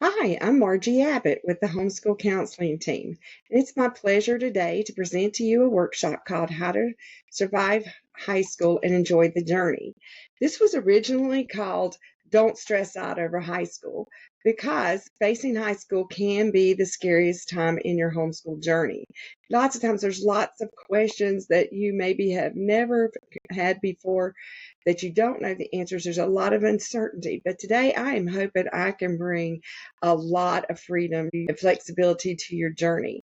Hi, I'm Margie Abbott with the Homeschool Counseling Team, and it's my pleasure today to present to you a workshop called How to Survive High School and Enjoy the Journey. This was originally called Don't Stress Out Over High School because facing high school can be the scariest time in your homeschool journey. Lots of times there's lots of questions that you maybe have never had before that you don't know the answers. There's a lot of uncertainty, but today I am hoping I can bring a lot of freedom and flexibility to your journey.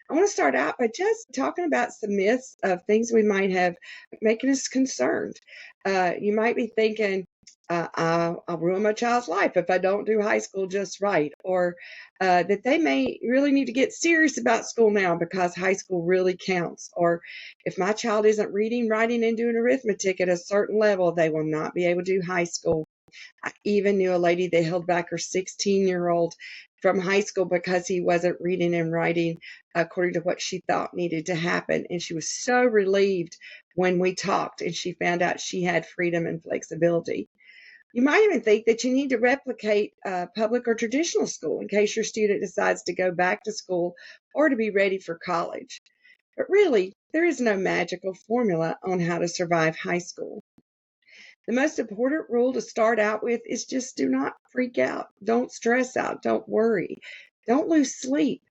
I want to start out by just talking about some myths of things we might have making us concerned. You might be thinking, I'll ruin my child's life if I don't do high school just right, or that they may really need to get serious about school now because high school really counts, or if my child isn't reading, writing, and doing arithmetic at a certain level, they will not be able to do high school. I even knew a lady that held back her 16-year-old from high school because he wasn't reading and writing according to what she thought needed to happen. And she was so relieved when we talked and she found out she had freedom and flexibility. You might even think that you need to replicate public or traditional school in case your student decides to go back to school or to be ready for college. But really, there is no magical formula on how to survive high school. The most important rule to start out with is just do not freak out. Don't stress out. Don't worry. Don't lose sleep.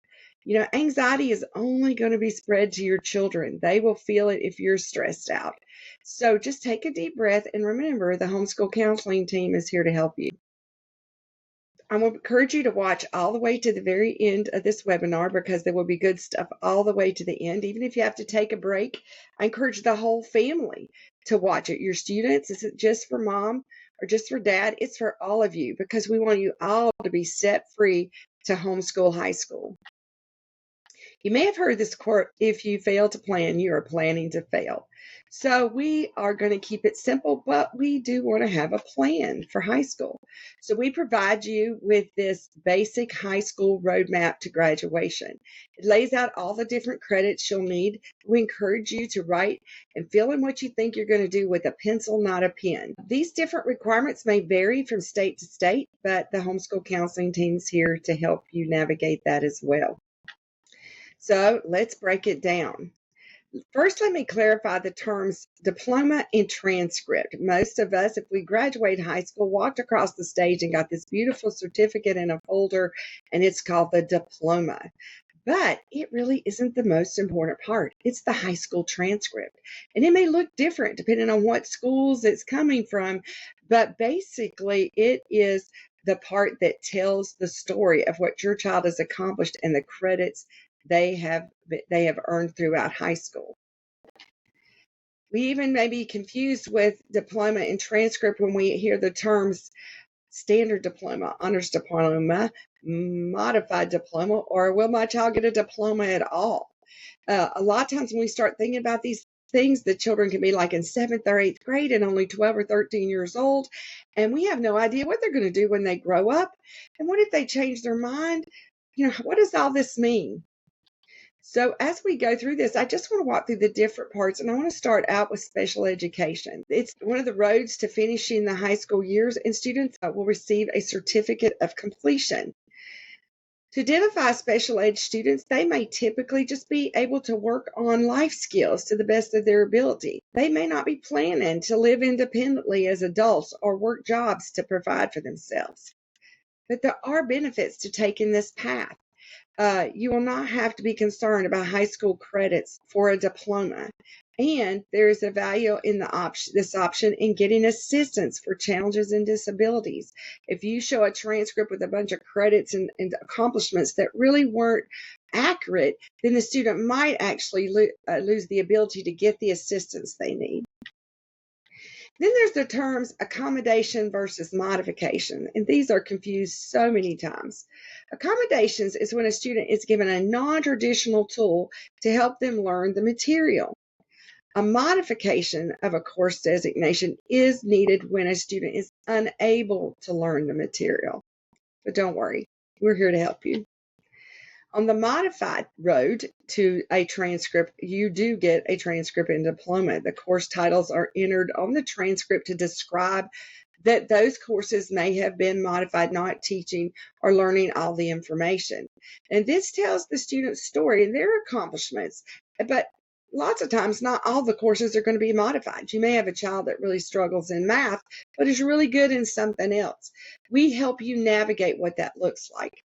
Anxiety is only going to be spread to your children. They will feel it if you're stressed out. So just take a deep breath and remember the homeschool counseling team is here to help you. I will encourage you to watch all the way to the very end of this webinar because there will be good stuff all the way to the end. Even if you have to take a break, I encourage the whole family to watch it. Your students, is it just for mom or just for dad? It's for all of you because we want you all to be set free to homeschool high school. You may have heard this quote, if you fail to plan, you are planning to fail. So we are going to keep it simple, but we do want to have a plan for high school. So we provide you with this basic high school roadmap to graduation. It lays out all the different credits you'll need. We encourage you to write and fill in what you think you're going to do with a pencil, not a pen. These different requirements may vary from state to state, but the homeschool counseling team is here to help you navigate that as well. So let's break it down. First, let me clarify the terms diploma and transcript. Most of us, if we graduate high school, walked across the stage and got this beautiful certificate in a folder, and it's called the diploma. But it really isn't the most important part. It's the high school transcript. And it may look different depending on what schools it's coming from, but basically it is the part that tells the story of what your child has accomplished and the credits they have earned throughout high school. We even may be confused with diploma and transcript when we hear the terms standard diploma, honors diploma, modified diploma, or will my child get a diploma at all? A lot of times when we start thinking about these things, the children can be like in 7th or 8th grade and only 12 or 13 years old, and we have no idea what they're going to do when they grow up. And what if they change their mind? What does all this mean? So as we go through this, I just want to walk through the different parts, and I want to start out with special education. It's one of the roads to finishing the high school years, and students will receive a certificate of completion. To identify special ed students, they may typically just be able to work on life skills to the best of their ability. They may not be planning to live independently as adults or work jobs to provide for themselves. But there are benefits to taking this path. You will not have to be concerned about high school credits for a diploma. And there is a value in this option in getting assistance for challenges and disabilities. If you show a transcript with a bunch of credits and accomplishments that really weren't accurate, then the student might actually lose the ability to get the assistance they need. Then there's the terms accommodation versus modification, and these are confused so many times. Accommodations is when a student is given a non-traditional tool to help them learn the material. A modification of a course designation is needed when a student is unable to learn the material. But don't worry, we're here to help you. On the modified road to a transcript, you do get a transcript and diploma. The course titles are entered on the transcript to describe that those courses may have been modified, not teaching or learning all the information. And this tells the student's story and their accomplishments. But lots of times, not all the courses are going to be modified. You may have a child that really struggles in math, but is really good in something else. We help you navigate what that looks like.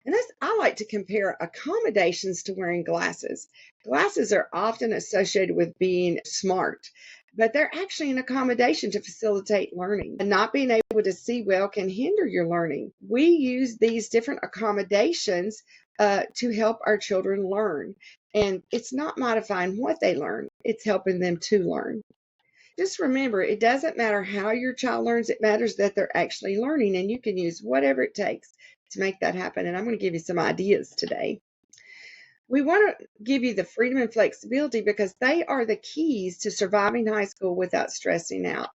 And I like to compare accommodations to wearing glasses. Glasses are often associated with being smart, but they're actually an accommodation to facilitate learning. And not being able to see well can hinder your learning. We use these different accommodations to help our children learn. And it's not modifying what they learn, it's helping them to learn. Just remember, it doesn't matter how your child learns, it matters that they're actually learning, and you can use whatever it takes to make that happen. And I'm going to give you some ideas today. We want to give you the freedom and flexibility because they are the keys to surviving high school without stressing out.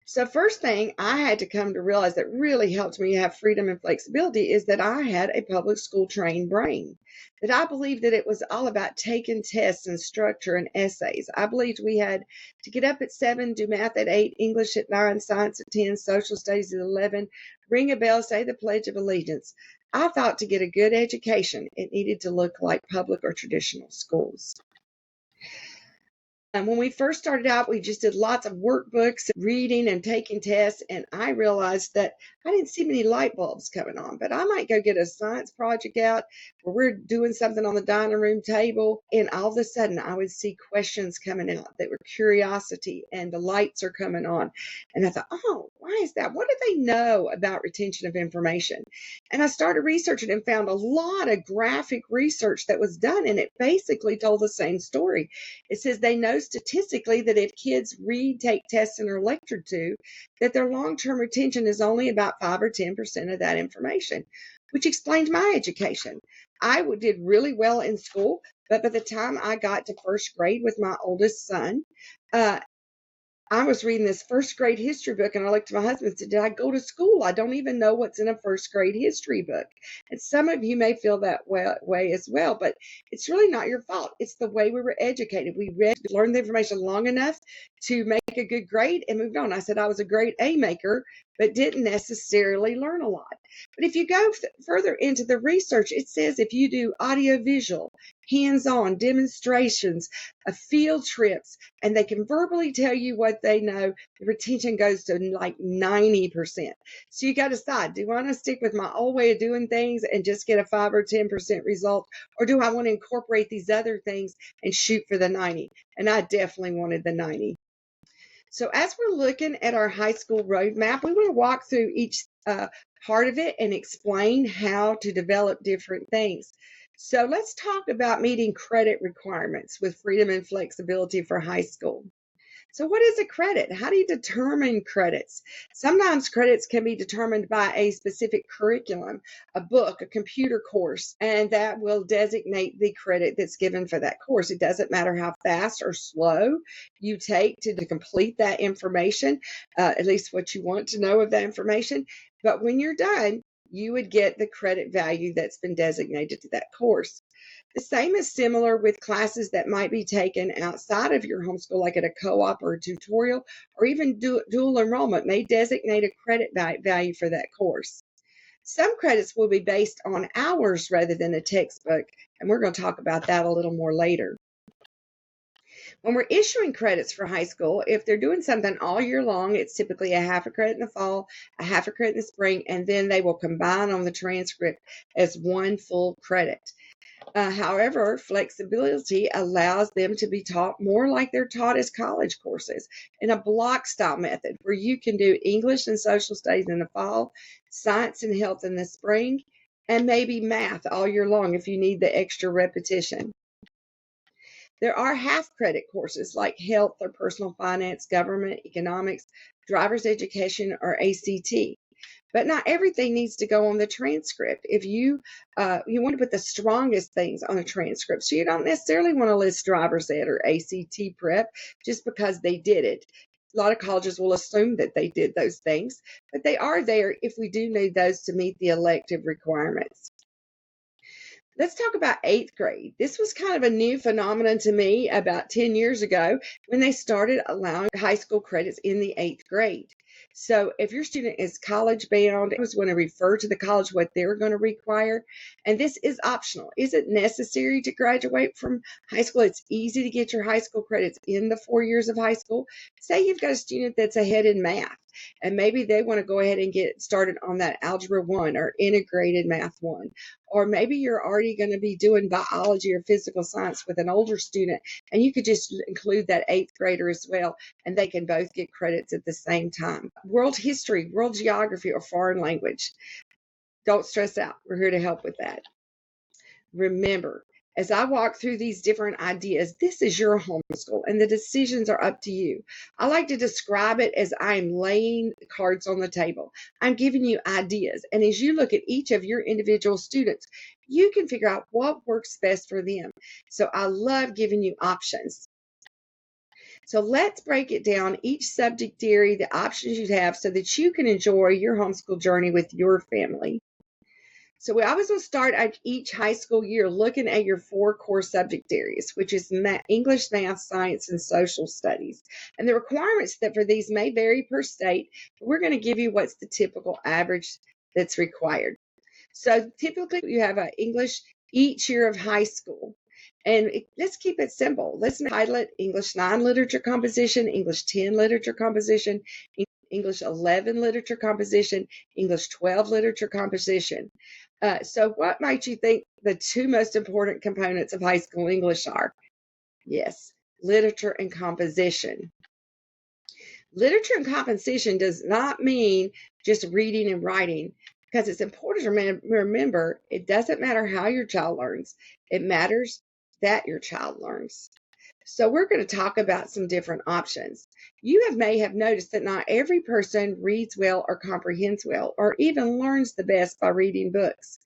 So first thing I had to come to realize that really helped me have freedom and flexibility is that I had a public school trained brain, that I believed that it was all about taking tests and structure and essays. I believed we had to get up at 7, do math at 8, English at 9, science at 10, social studies at 11, ring a bell, say the Pledge of Allegiance. I thought to get a good education, it needed to look like public or traditional schools. And when we first started out, we just did lots of workbooks, reading and taking tests, and I realized that I didn't see many light bulbs coming on, but I might go get a science project out where we're doing something on the dining room table, and all of a sudden I would see questions coming out that were curiosity, and the lights are coming on. And I thought, oh, why is that? What do they know about retention of information? And I started researching and found a lot of graphic research that was done, and it basically told the same story. It says they know statistically that if kids read, take tests, and are lectured to, that their long-term retention is only about 5 or 10% of that information, which explained my education. I did really well in school, but by the time I got to first grade with my oldest son, I was reading this first grade history book, and I looked at my husband and said, did I go to school? I don't even know what's in a first grade history book. And some of you may feel that way as well, but it's really not your fault. It's the way we were educated. We learned the information long enough to make a good grade and moved on. I said I was a grade A maker, but didn't necessarily learn a lot. But if you go further into the research, it says if you do audio-visual, hands-on demonstrations, field trips, and they can verbally tell you what they know, the retention goes to like 90%. So you got to decide, do I want to stick with my old way of doing things and just get a 5 or 10% result, or do I want to incorporate these other things and shoot for the 90? And I definitely wanted the 90. So as we're looking at our high school roadmap, we want to walk through each part of it and explain how to develop different things. So let's talk about meeting credit requirements with freedom and flexibility for high school. So what is a credit? How do you determine credits? Sometimes credits can be determined by a specific curriculum, a book, a computer course, and that will designate the credit that's given for that course. It doesn't matter how fast or slow you take to complete that information, at least what you want to know of that information. But when you're done, you would get the credit value that's been designated to that course. The same is similar with classes that might be taken outside of your homeschool, like at a co-op or a tutorial, or even dual enrollment may designate a credit value for that course. Some credits will be based on hours rather than a textbook, and we're going to talk about that a little more later. When we're issuing credits for high school, if they're doing something all year long, it's typically a half a credit in the fall, a half a credit in the spring, and then they will combine on the transcript as one full credit. However, flexibility allows them to be taught more like they're taught as college courses in a block style method where you can do English and social studies in the fall, science and health in the spring, and maybe math all year long if you need the extra repetition. There are half credit courses like health or personal finance, government, economics, driver's education, or ACT. But not everything needs to go on the transcript. If you want to put the strongest things on a transcript, so you don't necessarily want to list driver's ed or ACT prep just because they did it. A lot of colleges will assume that they did those things, but they are there if we do need those to meet the elective requirements. Let's talk about eighth grade. This was kind of a new phenomenon to me about 10 years ago when they started allowing high school credits in the eighth grade. So if your student is college bound, I was going to refer to the college what they're going to require. And this is optional. Is it necessary to graduate from high school? It's easy to get your high school credits in the 4 years of high school. Say you've got a student that's ahead in math, and maybe they want to go ahead and get started on that Algebra 1 or Integrated Math 1. Or maybe you're already going to be doing biology or physical science with an older student, and you could just include that eighth grader as well, and they can both get credits at the same time. World history, world geography, or foreign language. Don't stress out. We're here to help with that. Remember, as I walk through these different ideas, this is your homeschool and the decisions are up to you. I like to describe it as I'm laying the cards on the table. I'm giving you ideas. And as you look at each of your individual students, you can figure out what works best for them. So I love giving you options. So let's break it down, each subject area, the options you have so that you can enjoy your homeschool journey with your family. So we always will start at each high school year looking at your 4 core subject areas, which is English, math, science, and social studies. And the requirements that for these may vary per state, but we're going to give you what's the typical average that's required. So typically you have English each year of high school. And let's keep it simple. Let's title it English 9 Literature Composition, English 10 Literature Composition, English 11 Literature Composition, English 12 Literature Composition. So what might you think the 2 most important components of high school English are? Yes, literature and composition. Literature and composition does not mean just reading and writing, because it's important to remember it doesn't matter how your child learns. It matters that your child learns. So we're going to talk about some different options. You may have noticed that not every person reads well or comprehends well or even learns the best by reading books.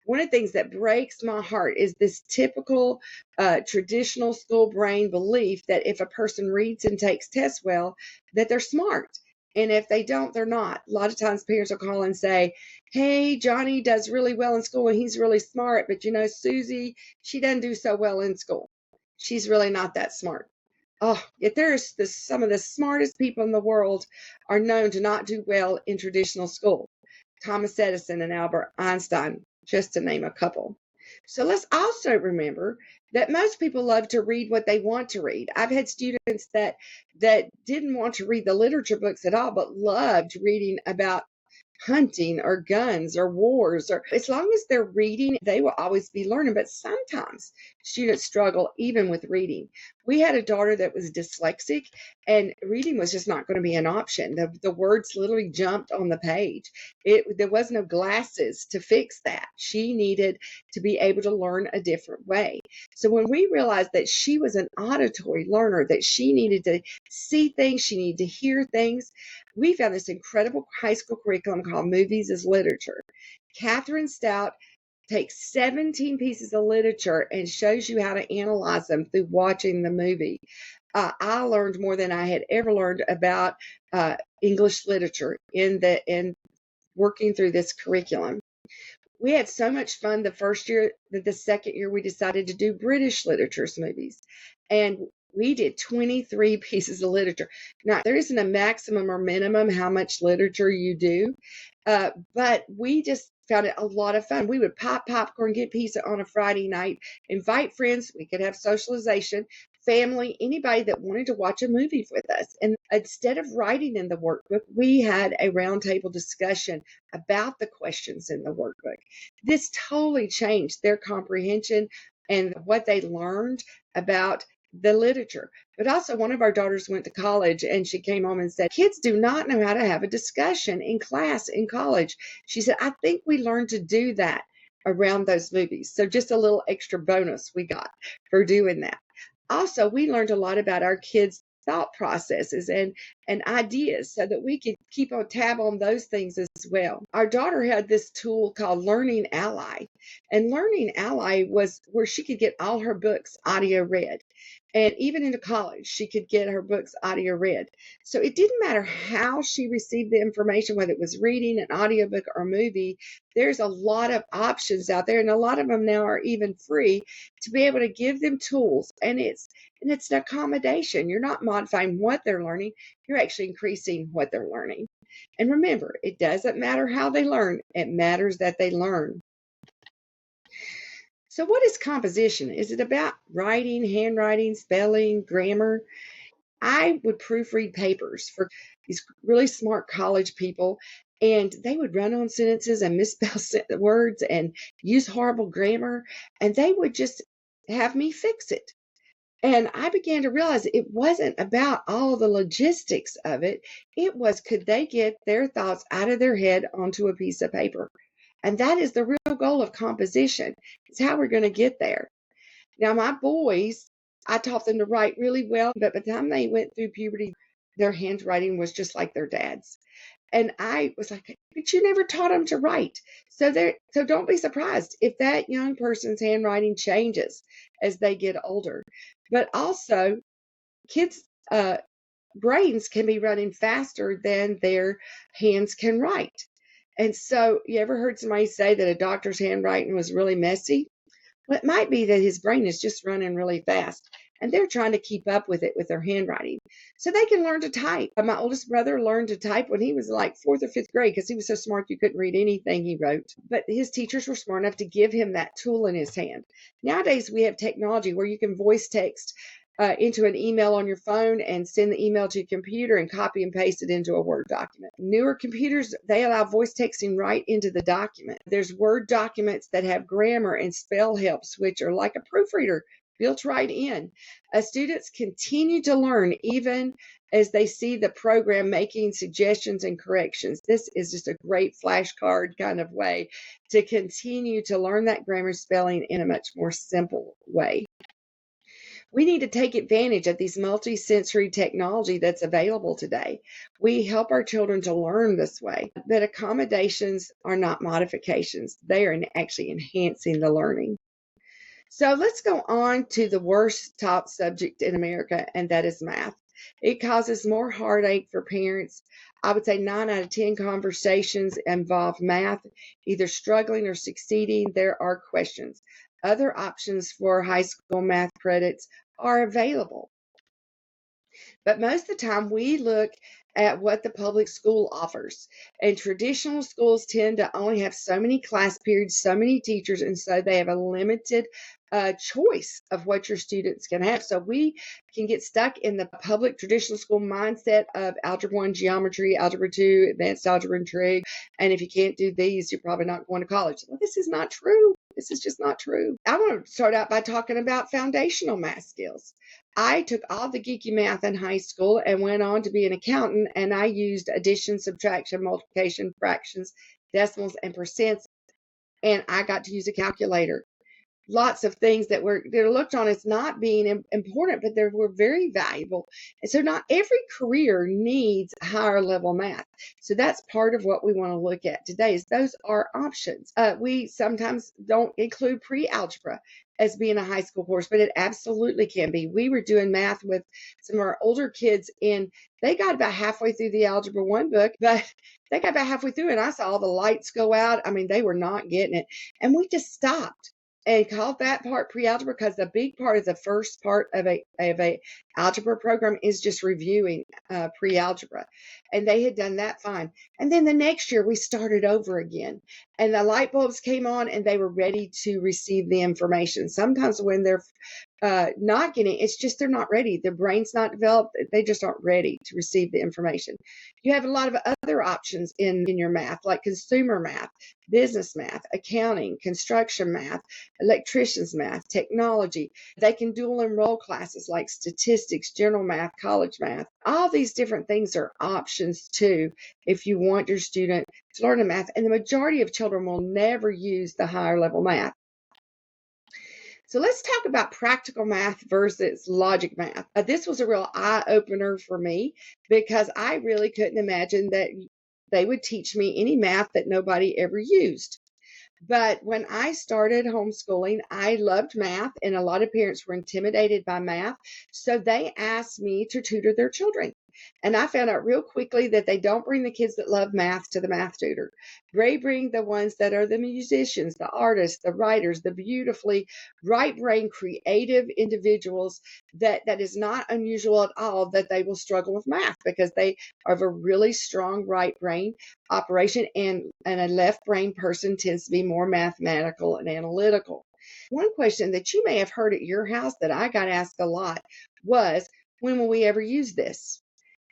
One of the things that breaks my heart is this typical traditional school brain belief that if a person reads and takes tests well, that they're smart. And if they don't, they're not. A lot of times parents will call and say, hey, Johnny does really well in school and he's really smart, but you know, Susie, she doesn't do so well in school. She's really not that smart. Oh, yet there's some of the smartest people in the world are known to not do well in traditional school. Thomas Edison and Albert Einstein, just to name a couple. So let's also remember that most people love to read what they want to read. I've had students that didn't want to read the literature books at all, but loved reading about hunting or guns or wars, or as long as they're reading, they will always be learning. But sometimes students struggle even with reading. We had a daughter that was dyslexic, and reading was just not going to be an option. The words literally jumped on the page. There was no glasses to fix that. She needed to be able to learn a different way. So when we realized that she was an auditory learner, that she needed to see things, she needed to hear things, we found this incredible high school curriculum called Movies as Literature. Catherine Stout takes 17 pieces of literature and shows you how to analyze them through watching the movie. I learned more than I had ever learned about English literature in working through this curriculum. We had so much fun the first year. That the second year we decided to do British literature's movies, and we did 23 pieces of literature. Now, there isn't a maximum or minimum how much literature you do, but we just found it a lot of fun. We would pop popcorn, get pizza on a Friday night, invite friends. We could have socialization, family, anybody that wanted to watch a movie with us. And instead of writing in the workbook, we had a roundtable discussion about the questions in the workbook. This totally changed their comprehension and what they learned about the literature. But also, one of our daughters went to college, and she came home and said, kids do not know how to have a discussion in class in college. She said, I think we learned to do that around those movies. So just a little extra bonus we got for doing that. Also, we learned a lot about our kids' thought processes and ideas so that we could keep a tab on those things as well. Our daughter had this tool called Learning Ally, and Learning Ally was where she could get all her books audio read. And even into college, she could get her books audio read. So it didn't matter how she received the information, whether it was reading, an audiobook, or a movie. There's a lot of options out there, and a lot of them now are even free to be able to give them tools. And it's an accommodation. You're not modifying what they're learning, you're actually increasing what they're learning. And remember, it doesn't matter how they learn, it matters that they learn. So what is composition? Is it about writing, handwriting, spelling, grammar? I would proofread papers for these really smart college people, and they would run on sentences and misspell words and use horrible grammar, and they would just have me fix it. And I began to realize it wasn't about all the logistics of it. It was, could they get their thoughts out of their head onto a piece of paper? And that is the real goal of composition. It's how we're going to get there. Now, my boys, I taught them to write really well, but by the time they went through puberty, their handwriting was just like their dad's. And I was like, but you never taught them to write. So don't be surprised if that young person's handwriting changes as they get older. But also, kids' brains can be running faster than their hands can write. And so, you ever heard somebody say that a doctor's handwriting was really messy? Well, it might be that his brain is just running really fast, and they're trying to keep up with it with their handwriting so they can learn to type. My oldest brother learned to type when he was like 4th or 5th grade because he was so smart you couldn't read anything he wrote. But his teachers were smart enough to give him that tool in his hand. Nowadays, we have technology where you can voice text into an email on your phone and send the email to your computer and copy and paste it into a Word document. Newer computers, they allow voice texting right into the document. There's Word documents that have grammar and spell helps, which are like a proofreader built right in. Students continue to learn even as they see the program making suggestions and corrections. This is just a great flashcard kind of way to continue to learn that grammar spelling in a much more simple way. We need to take advantage of these multi-sensory technology that's available today. We help our children to learn this way, but accommodations are not modifications. They are actually enhancing the learning. So let's go on to the worst taught subject in America, and that is math. It causes more heartache for parents. I would say 9 out of 10 conversations involve math, either struggling or succeeding. There are questions. Other options for high school math credits are available. But most of the time, we look at what the public school offers. And traditional schools tend to only have so many class periods, so many teachers, and so they have a limited choice of what your students can have. So we can get stuck in the public traditional school mindset of Algebra 1 geometry, Algebra 2 advanced algebra and trig, and if you can't do these, you're probably not going to college. Well, this is not true. This is just not true. I want to start out by talking about foundational math skills. I took all the geeky math in high school and went on to be an accountant, and I used addition, subtraction, multiplication, fractions, decimals, and percents, and I got to use a calculator. Lots of things that they're looked on as not being important, but they were very valuable. And so not every career needs higher level math. So that's part of what we want to look at today is those are options. We sometimes don't include pre-algebra as being a high school course, but it absolutely can be. We were doing math with some of our older kids, and they got about halfway through the Algebra 1 book, but they got about halfway through, and I saw all the lights go out. I mean, they were not getting it. And we just stopped and called that part pre-algebra because the big part of the first part of a algebra program is just reviewing pre-algebra, and they had done that fine. And then the next year we started over again, and the light bulbs came on, and they were ready to receive the information. Sometimes when they're not getting it's just they're not ready. Their brain's not developed. They just aren't ready to receive the information. You have a lot of other options in your math, like consumer math, business math, accounting, construction math, electrician's math, technology. They can dual enroll classes like statistics, general math, college math. All these different things are options too if you want your student to learn a math. And the majority of children will never use the higher level math. So let's talk about practical math versus logic math. This was a real eye opener for me because I really couldn't imagine that they would teach me any math that nobody ever used. But when I started homeschooling, I loved math, and a lot of parents were intimidated by math. So they asked me to tutor their children. And I found out real quickly that they don't bring the kids that love math to the math tutor. They bring the ones that are the musicians, the artists, the writers, the beautifully right brain creative individuals that is not unusual at all that they will struggle with math because they have a really strong right brain operation, and a left brain person tends to be more mathematical and analytical. One question that you may have heard at your house that I got asked a lot was, when will we ever use this?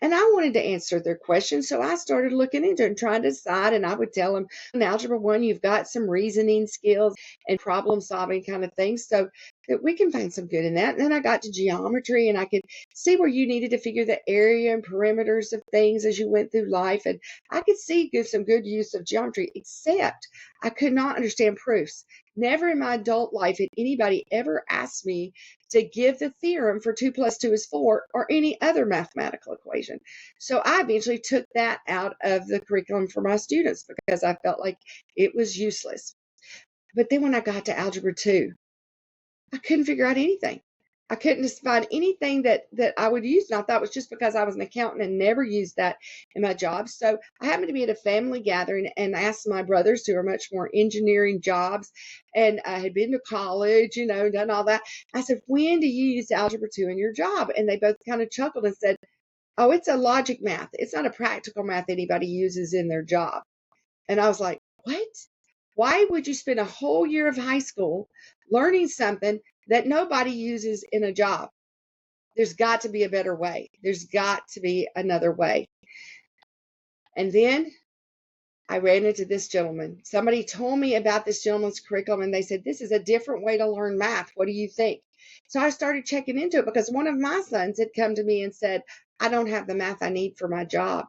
And I wanted to answer their question, so I started looking into it and trying to decide. And I would tell them, in Algebra 1, you've got some reasoning skills and problem solving kind of things, so that we can find some good in that. And then I got to geometry, and I could see where you needed to figure the area and perimeters of things as you went through life. And I could see some good use of geometry, except I could not understand proofs. Never in my adult life had anybody ever asked me to give the theorem for 2 plus 2 is 4 or any other mathematical equation. So I eventually took that out of the curriculum for my students because I felt like it was useless. But then when I got to Algebra 2, I couldn't figure out anything. I couldn't find anything that I would use. And I thought it was just because I was an accountant and never used that in my job. So I happened to be at a family gathering and asked my brothers, who are much more engineering jobs and I had been to college, done all that. I said, when do you use Algebra 2 in your job? And they both kind of chuckled and said, oh, it's a logic math. It's not a practical math anybody uses in their job. And I was like, what? Why would you spend a whole year of high school learning something that nobody uses in a job? There's got to be a better way. There's got to be another way. And then I ran into this gentleman. Somebody told me about this gentleman's curriculum, and they said, this is a different way to learn math. What do you think? So I started checking into it because one of my sons had come to me and said, I don't have the math I need for my job.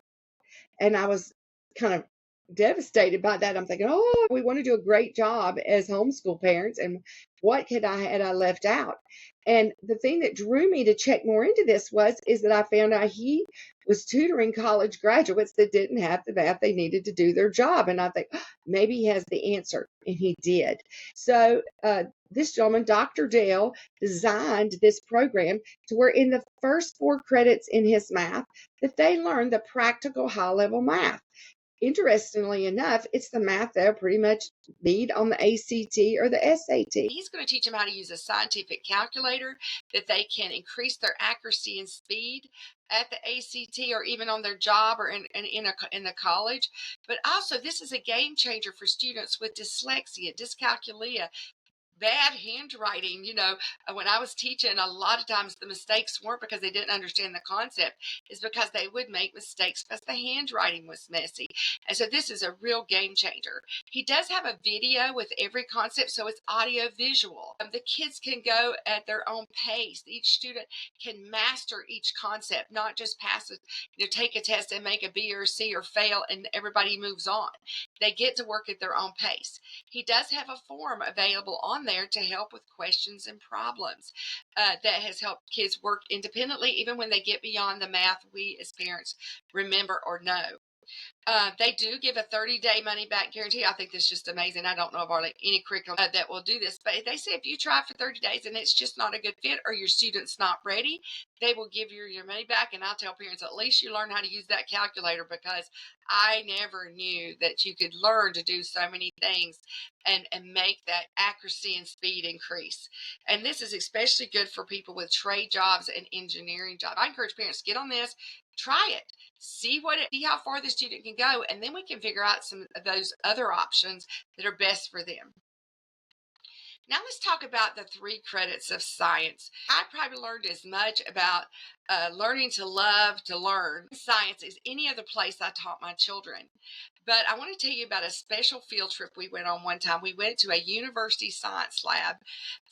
And I was kind of devastated by that. I'm thinking, oh, we want to do a great job as homeschool parents, and what had I left out? And the thing that drew me to check more into this is that I found out he was tutoring college graduates that didn't have the math they needed to do their job. And I think, oh, maybe he has the answer, and he did. So this gentleman, Dr. Dale, designed this program to where in the first 4 credits in his math that they learn the practical high-level math. Interestingly enough, it's the math they'll pretty much need on the ACT or the SAT. He's going to teach them how to use a scientific calculator that they can increase their accuracy and speed at the ACT or even on their job or in the college. But also, this is a game changer for students with dyslexia, dyscalculia, bad handwriting. When I was teaching, a lot of times the mistakes weren't because they didn't understand the concept, is because they would make mistakes because the handwriting was messy. And so this is a real game changer. He does have a video with every concept, so it's audio visual. The kids can go at their own pace. Each student can master each concept, not just pass it, take a test and make a B or C or fail and everybody moves on. They get to work at their own pace. He does have a form available on there to help with questions and problems that has helped kids work independently, even when they get beyond the math we as parents remember or know. They do give a 30-day money-back guarantee. I think this is just amazing. I don't know of any curriculum that will do this, but they say if you try for 30 days and it's just not a good fit or your student's not ready, they will give you your money back. And I'll tell parents, at least you learn how to use that calculator, because I never knew that you could learn to do so many things and make that accuracy and speed increase. And this is especially good for people with trade jobs and engineering jobs. I encourage parents to get on this, try it, see how far the student can go, and then we can figure out some of those other options that are best for them. Now let's talk about the 3 credits of science. I probably learned as much about learning to love to learn science as any other place I taught my children. But I want to tell you about a special field trip we went on one time. We went to a university science lab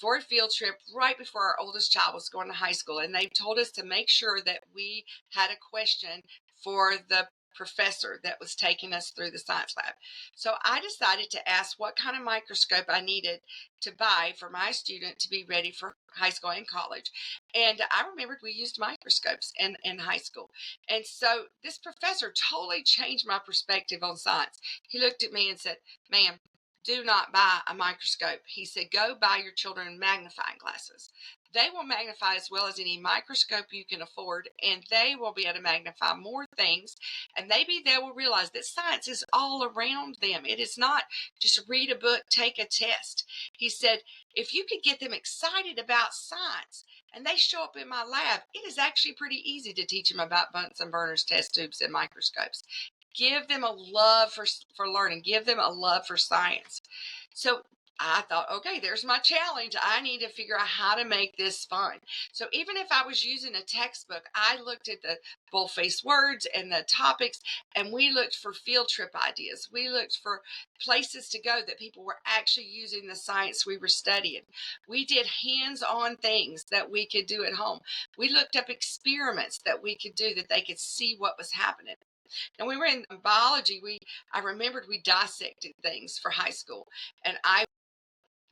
for a field trip right before our oldest child was going to high school. And they told us to make sure that we had a question for the professor that was taking us through the science lab. So I decided to ask what kind of microscope I needed to buy for my student to be ready for high school and college. And I remembered we used microscopes in high school. And so this professor totally changed my perspective on science. He looked at me and said, "Ma'am, do not buy a microscope." He said, "Go buy your children magnifying glasses. They will magnify as well as any microscope you can afford, and they will be able to magnify more things. And maybe they will realize that science is all around them. It is not just read a book, take a test." He said, "If you could get them excited about science and they show up in my lab, it is actually pretty easy to teach them about Bunsen burners, test tubes, and microscopes. Give them a love for learning. Give them a love for science." So I thought, okay, there's my challenge. I need to figure out how to make this fun. So even if I was using a textbook, I looked at the boldface words and the topics, and we looked for field trip ideas. We looked for places to go that people were actually using the science we were studying. We did hands-on things that we could do at home. We looked up experiments that we could do that they could see what was happening. And we were in biology. I remembered we dissected things for high school, and I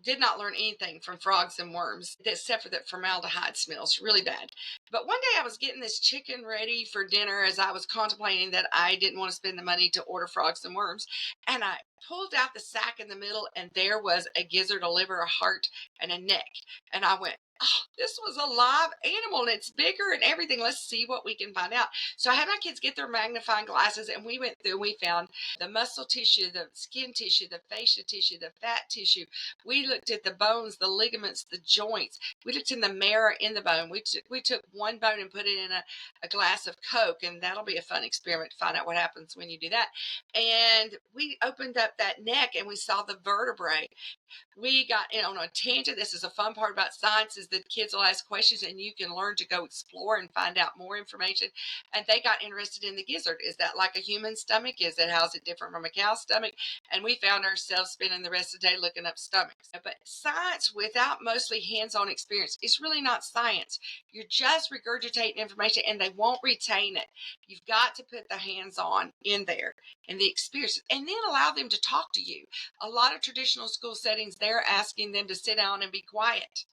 did not learn anything from frogs and worms except for that formaldehyde smells really bad. But one day I was getting this chicken ready for dinner as I was contemplating that I didn't want to spend the money to order frogs and worms. And I pulled out the sack in the middle, and there was a gizzard, a liver, a heart, and a neck. And I went, "Oh, this was a live animal and it's bigger and everything. Let's see what we can find out." So I had my kids get their magnifying glasses, and we went through and we found the muscle tissue, the skin tissue, the fascia tissue, the fat tissue. We looked at the bones, the ligaments, the joints. We looked in the marrow in the bone. We took one bone and put it in a glass of Coke, and that'll be a fun experiment to find out what happens when you do that. And we opened up that neck and we saw the vertebrae. We got in on a tangent. This is a fun part about science, is that kids will ask questions and you can learn to go explore and find out more information. And they got interested in the gizzard. Is that like a human stomach? How's it different from a cow's stomach? And we found ourselves spending the rest of the day looking up stomachs. But science without mostly hands-on experience is really not science. You're just regurgitating information and they won't retain it. You've got to put the hands-on in there and the experience, and then allow them to talk to you. A lot of traditional school settings, they're asking them to sit down and be quiet.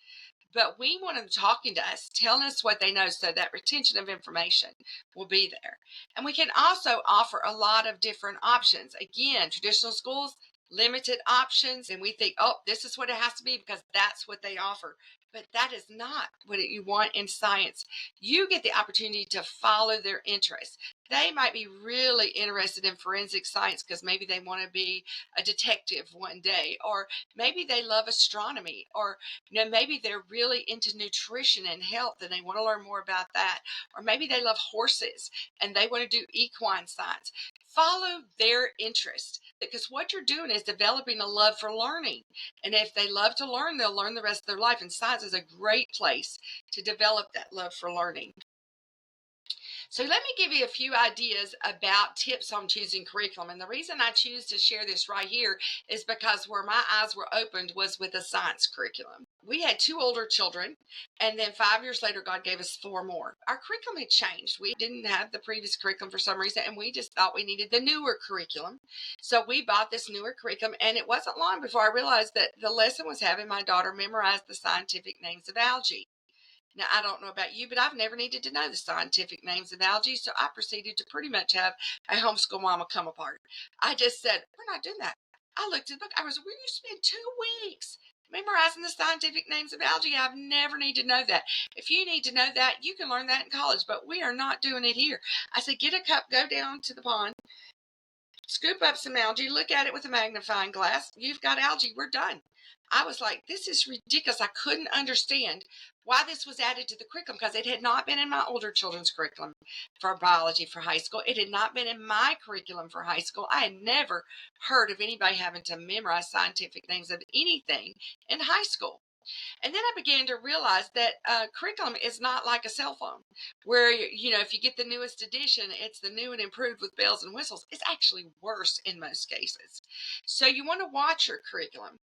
But we want them talking to us, telling us what they know, so that retention of information will be there. And we can also offer a lot of different options. Again, traditional schools, limited options, and we think, oh, this is what it has to be because that's what they offer. But that is not what you want in science. You get the opportunity to follow their interests. They might be really interested in forensic science because maybe they want to be a detective one day, or maybe they love astronomy, or maybe they're really into nutrition and health and they want to learn more about that, or maybe they love horses and they want to do equine science. Follow their interest, because what you're doing is developing a love for learning. And if they love to learn, they'll learn the rest of their life. And science is a great place to develop that love for learning. So let me give you a few ideas about tips on choosing curriculum. And the reason I choose to share this right here is because where my eyes were opened was with a science curriculum. We had 2 older children, and then 5 years later, God gave us 4 more. Our curriculum had changed. We didn't have the previous curriculum for some reason, and we just thought we needed the newer curriculum. So we bought this newer curriculum, and it wasn't long before I realized that the lesson was having my daughter memorize the scientific names of algae. Now, I don't know about you, but I've never needed to know the scientific names of algae, so I proceeded to pretty much have a homeschool mama come apart. I just said, we're not doing that. I looked at the book. I was, "Will you spend 2 weeks memorizing the scientific names of algae? I've never needed to know that. If you need to know that, you can learn that in college, but we are not doing it here." I said, "Get a cup, go down to the pond, scoop up some algae, look at it with a magnifying glass. You've got algae. We're done." I was like, this is ridiculous. I couldn't understand why this was added to the curriculum, because it had not been in my older children's curriculum for biology for high school. It had not been in my curriculum for high school. I had never heard of anybody having to memorize scientific names of anything in high school. And then I began to realize that curriculum is not like a cell phone, where, if you get the newest edition, it's the new and improved with bells and whistles. It's actually worse in most cases. So you want to watch your curriculum.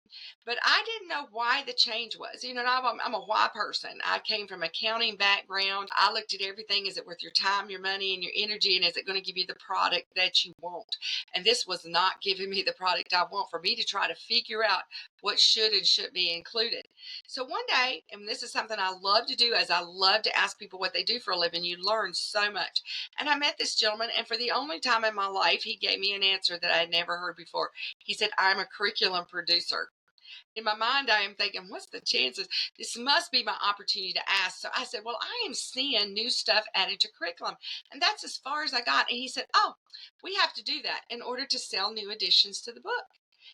But I didn't know why the change was. You know, I'm a why person. I came from accounting background. I looked at everything. Is it worth your time, your money, and your energy? And is it going to give you the product that you want? And this was not giving me the product I want, for me to try to figure out what should and should be included. So one day, and this is something I love to do, as I love to ask people what they do for a living, you learn so much. And I met this gentleman, and for the only time in my life, he gave me an answer that I had never heard before. He said, "I'm a curriculum producer." In my mind, I am thinking, what's the chances? This must be my opportunity to ask. So I said, well, I am seeing new stuff added to curriculum. And that's as far as I got. And he said, oh, we have to do that in order to sell new additions to the book.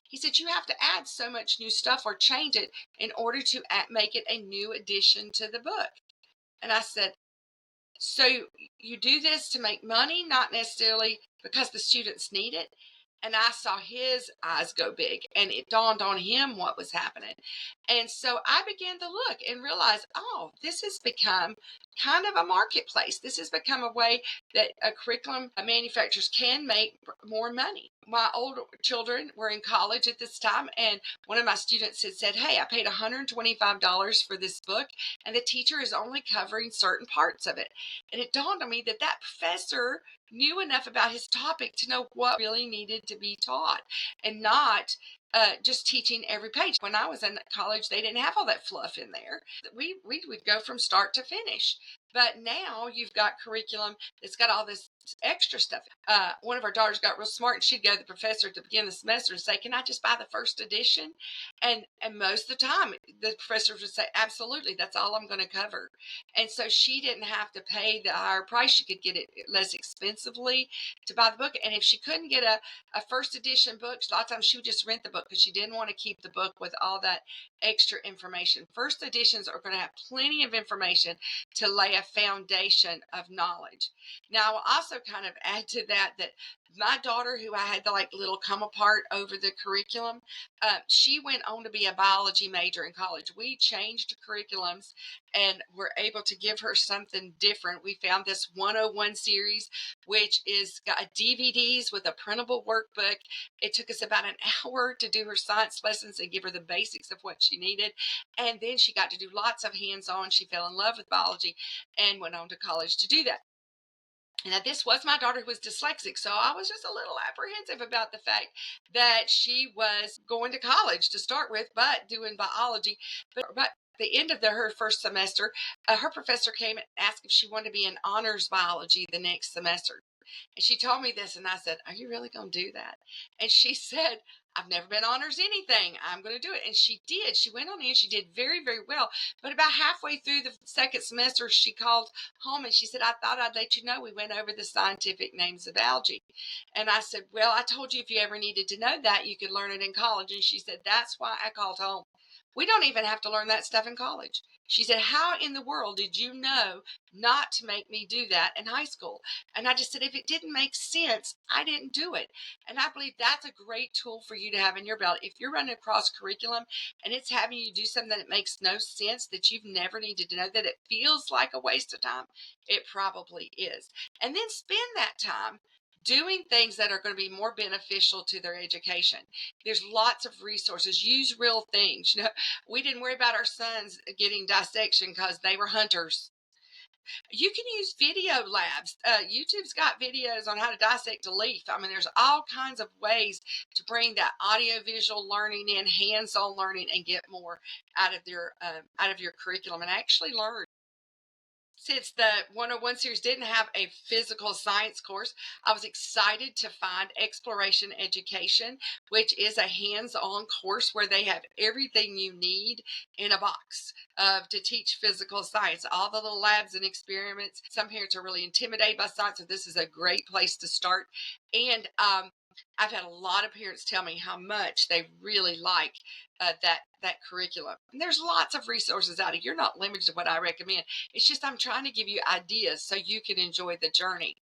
He said, you have to add so much new stuff or change it in order to make it a new addition to the book. And I said, so you do this to make money, not necessarily because the students need it? And I saw his eyes go big, and it dawned on him what was happening. And so I began to look and realize, oh, this has become kind of a marketplace. This has become a way that curriculum manufacturers can make more money. My older children were in college at this time, and one of my students had said, hey, I paid $125 for this book, and the teacher is only covering certain parts of it. And it dawned on me that that professor knew enough about his topic to know what really needed to be taught, and not just teaching every page. When I was in college, they didn't have all that fluff in there. We would go from start to finish. But now you've got curriculum that's got all this extra stuff. One of our daughters got real smart, and she'd go to the professor at the beginning of the semester and say, can I just buy the first edition? And most of the time, the professor would say, absolutely, that's all I'm going to cover. And so she didn't have to pay the higher price. She could get it less expensively to buy the book. And if she couldn't get a first edition book, a lot of times she would just rent the book, because she didn't want to keep the book with all that extra information. First editions are going to have plenty of information to lay a foundation of knowledge. Now, I will also kind of add to that my daughter, who I had the little come apart over the curriculum, she went on to be a biology major in college. We changed curriculums and were able to give her something different. We found this 101 series, which is got DVDs with a printable workbook. It took us about an hour to do her science lessons and give her the basics of what she needed. And then she got to do lots of hands-on. She fell in love with biology and went on to college to do that. Now, this was my daughter who was dyslexic, so I was just a little apprehensive about the fact that she was going to college to start with, but doing biology. But the end of her first semester, her professor came and asked if she wanted to be in honors biology the next semester. And she told me this, and I said, are you really going to do that? And she said, I've never been honors anything. I'm going to do it. And she did. She went on in. She did very, very well. But about halfway through the second semester, she called home and she said, I thought I'd let you know we went over the scientific names of algae. And I said, well, I told you if you ever needed to know that, you could learn it in college. And she said, that's why I called home. We don't even have to learn that stuff in college. She said, how in the world did you know not to make me do that in high school? And I just said, if it didn't make sense, I didn't do it. And I believe that's a great tool for you to have in your belt. If you're running across curriculum and it's having you do something that makes no sense, that you've never needed to know, that it feels like a waste of time, it probably is. And then spend that time doing things that are going to be more beneficial to their education. There's lots of resources. Use real things. We didn't worry about our sons getting dissection because they were hunters. You can use video labs. YouTube's got videos on how to dissect a leaf. I mean, there's all kinds of ways to bring that audio-visual learning in, hands-on learning, and get more out of your curriculum and actually learn. Since the 101 series didn't have a physical science course, I was excited to find Exploration Education, which is a hands-on course where they have everything you need in a box to teach physical science. All the little labs and experiments. Some parents are really intimidated by science, so this is a great place to start. And I've had a lot of parents tell me how much they really like that curriculum. And there's lots of resources out there. You're not limited to what I recommend. It's just I'm trying to give you ideas so you can enjoy the journey.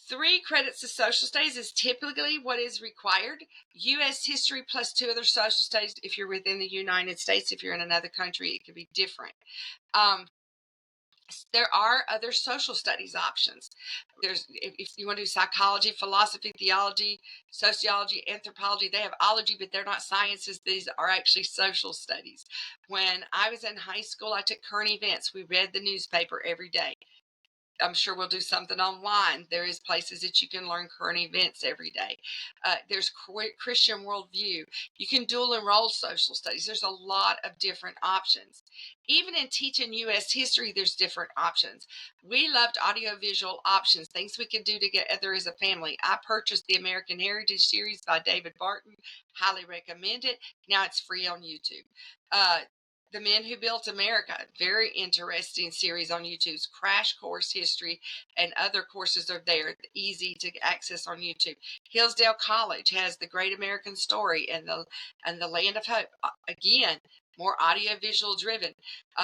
3 credits of social studies is typically what is required. U.S. history plus 2 other social studies if you're within the United States. If you're in another country, it could be different. There are other social studies options. If you want to do psychology, philosophy, theology, sociology, anthropology, they have ology, but they're not sciences. These are actually social studies. When I was in high school, I took current events. We read the newspaper every day. I'm sure we'll do something online. There is places that you can learn current events every day. There's Christian worldview. You can dual enroll social studies. There's a lot of different options. Even in teaching U.S. history, there's different options. We loved audiovisual options, things we could do together as a family. I purchased the American Heritage series by David Barton. Highly recommend it. Now it's free on YouTube. Uh, the Men Who Built America, very interesting series on YouTube's Crash Course History, and other courses are there, easy to access on YouTube. Hillsdale College has The Great American Story and the Land of Hope. Again, more audiovisual driven.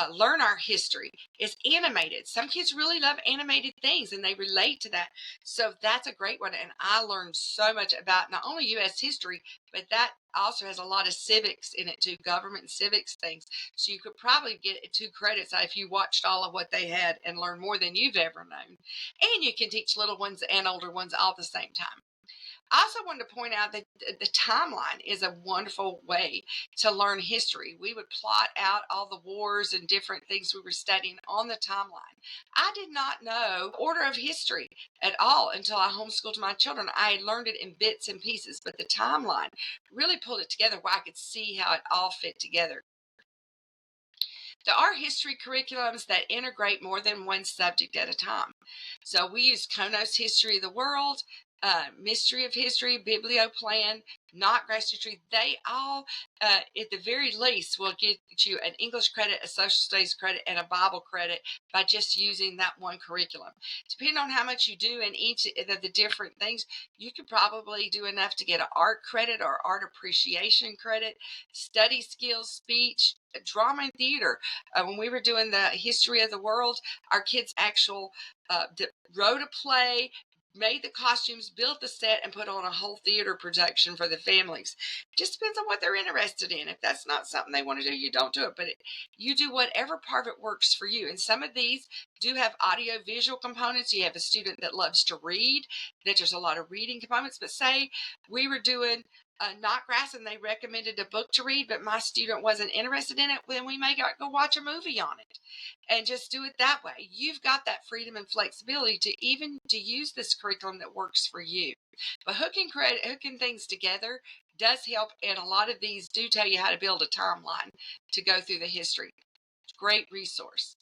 Learn Our History is animated. Some kids really love animated things and they relate to that. So that's a great one. And I learned so much about not only U.S. history, but that also has a lot of civics in it too, government and civics things. So you could probably get 2 credits if you watched all of what they had and learn more than you've ever known. And you can teach little ones and older ones all at the same time. I also wanted to point out that the timeline is a wonderful way to learn history. We would plot out all the wars and different things we were studying on the timeline. I did not know order of history at all until I homeschooled my children. I learned it in bits and pieces, but the timeline really pulled it together where I could see how it all fit together. There are history curriculums that integrate more than one subject at a time. So we use Konos History of the World, Mystery of History, Biblioplan, Not Grass History. They all, at the very least, will get you an English credit, a social studies credit, and a Bible credit by just using that one curriculum. Depending on how much you do in each of the different things, you could probably do enough to get an art credit or art appreciation credit, study skills, speech, drama and theater. When we were doing the history of the world, our kids actual wrote a play, made the costumes, built the set, and put on a whole theater production for the families. Just depends on what they're interested in. If that's not something they want to do, you don't do it. But you do whatever part of it works for you. And some of these do have audio visual components. You have a student that loves to read, that there's a lot of reading components. But say we were doing not grass and they recommended a book to read, but my student wasn't interested in it, then we may go watch a movie on it and just do it that way. You've got that freedom and flexibility to use this curriculum that works for you. But hooking things together does help, and a lot of these do tell you how to build a timeline to go through the history. Great resource.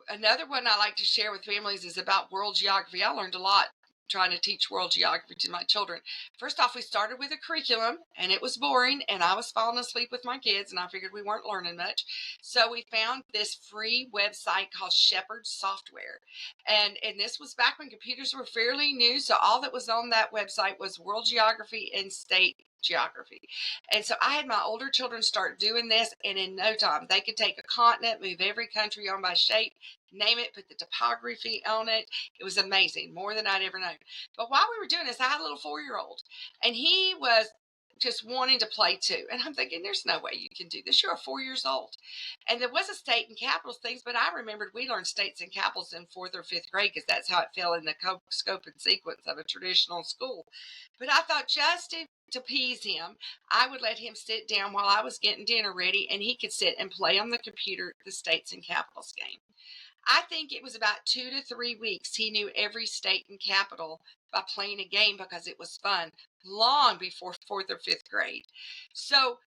Another one I like to share with families is about world geography. I learned a lot trying to teach world geography to my children. First off, we started with a curriculum and it was boring and I was falling asleep with my kids and I figured we weren't learning much. So we found this free website called Shepherd Software. And this was back when computers were fairly new. So all that was on that website was world geography and state geography. And so I had my older children start doing this, and in no time they could take a continent, move every country on by shape, name it, put the topography on it. It was amazing, more than I'd ever known. But while we were doing this, I had a little 4-year-old, and he was just wanting to play too. And I'm thinking, there's no way you can do this. You're 4 years old. And there was a state and capitals things, but I remembered we learned states and capitals in 4th or 5th grade because that's how it fell in the scope and sequence of a traditional school. But I thought just to appease him, I would let him sit down while I was getting dinner ready and he could sit and play on the computer the states and capitals game. I think it was about 2 to 3 weeks. He knew every state and capital by playing a game because it was fun long before 4th or 5th grade. So